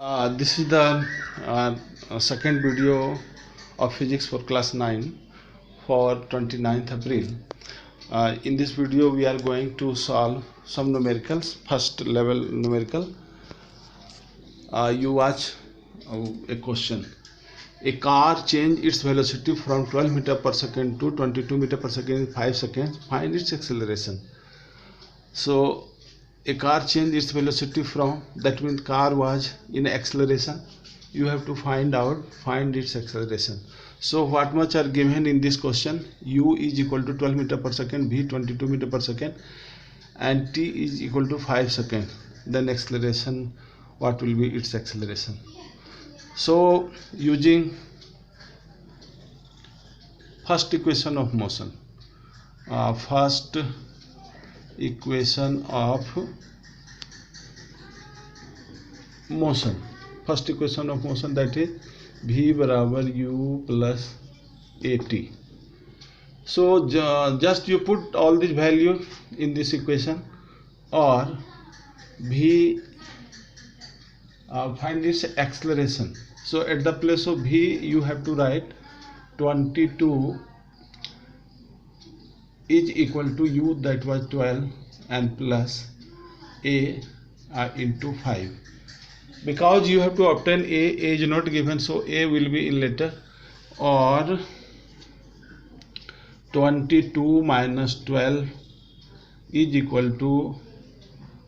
This is the second video of physics for class 9 for 29th April. In this video we are going to solve some numericals, first level numerical. You watch a question. A car changed its velocity from 12 meter per second to 22 meter per second in 5 seconds. Find its acceleration. So a car changed its velocity from, that means car was in acceleration. You have to find its acceleration. So what much are given in this question? U is equal to 12 meter per second, V 22 meter per second, and T is equal to 5 seconds. Then acceleration, what will be its acceleration? So using first equation of motion, first equation of motion, that is V बराबर U plus AT. So just you put all this value in this equation, or V find its acceleration. So at the place of V you have to write 22 is equal to U, that was 12, and plus A into 5. Because you have to obtain A is not given, so A will be in letter, or 22 minus 12 is equal to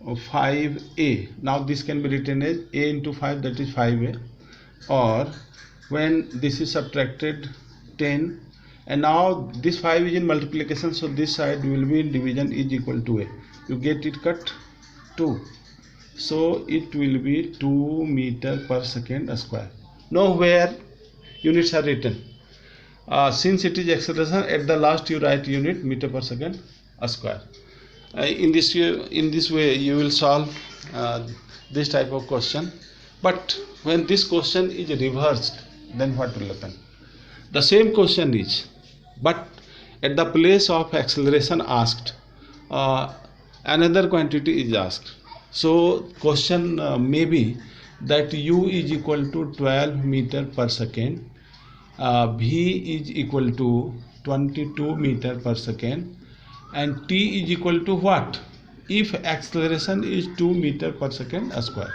5A. Now this can be written as A into 5, that is 5A, or when this is subtracted 10, and now this 5 is in multiplication, so this side will be in division, is equal to A. You get it cut 2, so it will be 2 meter per second square. Nowhere units are written. Since it is acceleration, at the last you write unit meter per second square. In this way you will solve this type of question. But when this question is reversed, then what will happen? The same question is, but at the place of acceleration asked, another quantity is asked. So question may be that U is equal to 12 meter per second, V is equal to 22 meter per second, and T is equal to what if acceleration is 2 meter per second square.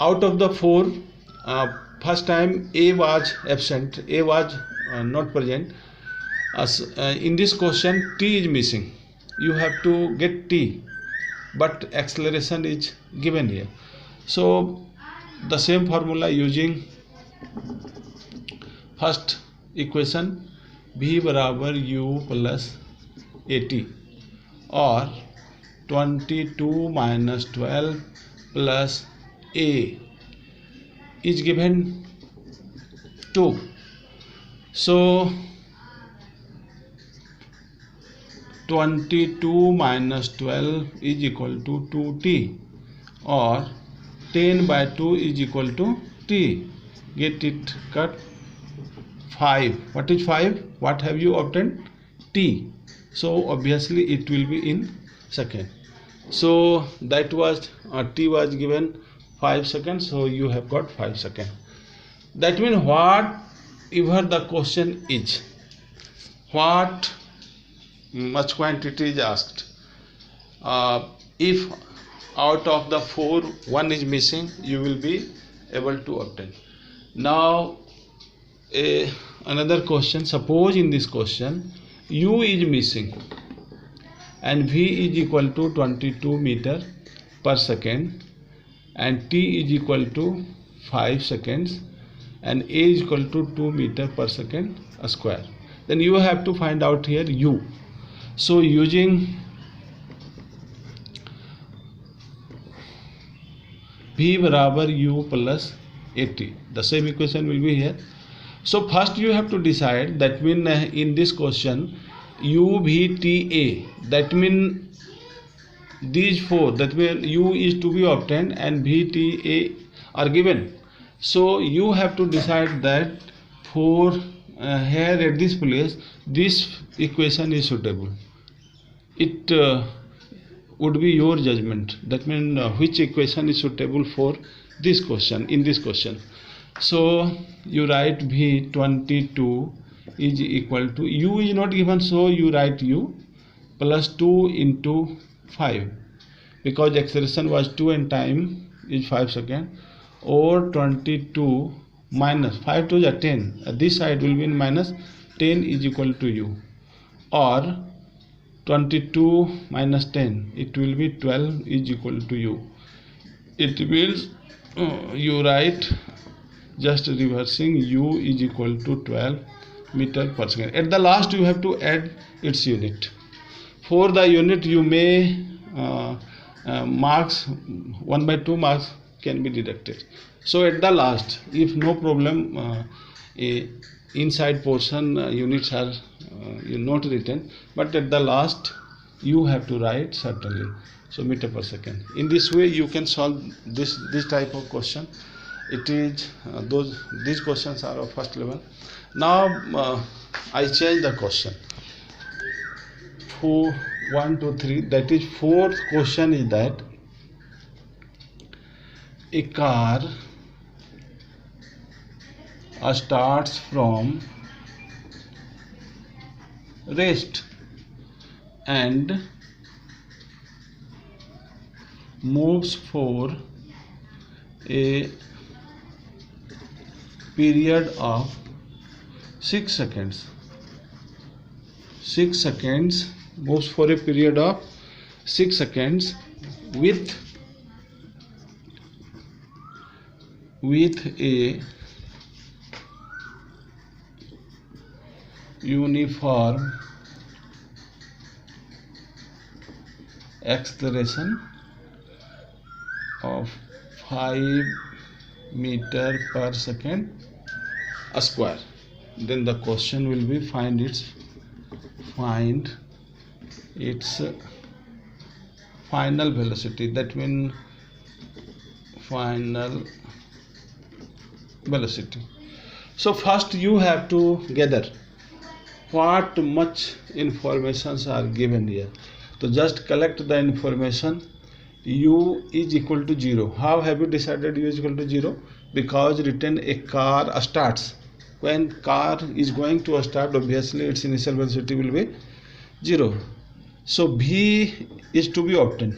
Out of the 4, first time A was absent, A was not present. In this question T is missing. You have to get T, but acceleration is given here. So the same formula using first equation, V बराबर U plus AT, or 22 minus 12 plus A is given 2. So 22 minus 12 is equal to 2T, or 10 by 2 is equal to T. Get it cut 5. What is 5? What have you obtained? T. So obviously it will be in second. So that was T was given 5 seconds, so you have got 5 seconds. That means whatever the question is, what much quantity is asked, if out of the 4 1 is missing, you will be able to obtain. Now another question, suppose in this question U is missing and V is equal to 22 meter per second, and T is equal to 5 seconds, and A is equal to 2 meter per second square. Then you have to find out here U. So using V बराबर U plus AT, the same equation will be here. So first you have to decide, that means in this question U, V, T, A, that means these 4, that means U is to be obtained and V, T, A are given. So you have to decide that for here at this place this equation is suitable. It would be your judgment. That means which equation is suitable for this question, in this question. So you write V 22 is equal to, u is not given, so you write u plus 2 into 5, because acceleration was 2 and time is 5 seconds, or 22 minus 5 to the 10, this side will be in minus 10 is equal to u, or 22 minus 10, it will be 12 is equal to u. It means you write just reversing, u is equal to 12 meter per second. At the last you have to add its unit. For the unit you may marks 1/2 marks can be deducted. So at the last, if no problem, inside portion units are not written, but at the last you have to write certainly, so meter per second. In this way you can solve this type of question. It is these questions are of first level. Now I change the question. 1, 2, 3, that is fourth question is that a car starts from rest and moves for a period of 6 seconds. 6 seconds, moves for a period of 6 seconds with a uniform acceleration of 5 meter per second square. Then the question will be find its final velocity, that means final velocity. So first you have to gather what much informations are given here. So just collect the information. U is equal to 0. How have you decided u is equal to 0? Because written a car starts. When car is going to start, obviously its initial velocity will be 0. So V is to be obtained,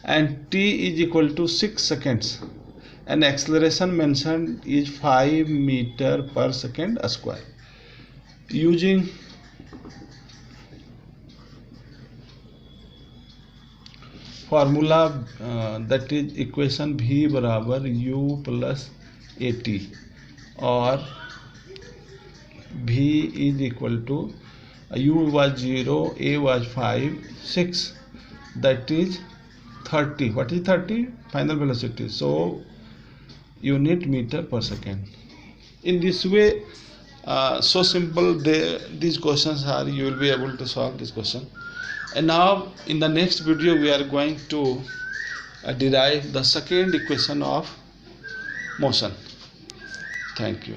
and T is equal to 6 seconds, and acceleration mentioned is 5 meter per second square. Using formula that is equation V बराबर U plus AT, or V is equal to U was 0, A was 5, 6, that is 30. What is 30? Final velocity. So unit meter per second. In this way, so simple these questions are, you will be able to solve this question. And now in the next video we are going to derive the second equation of motion. Thank you.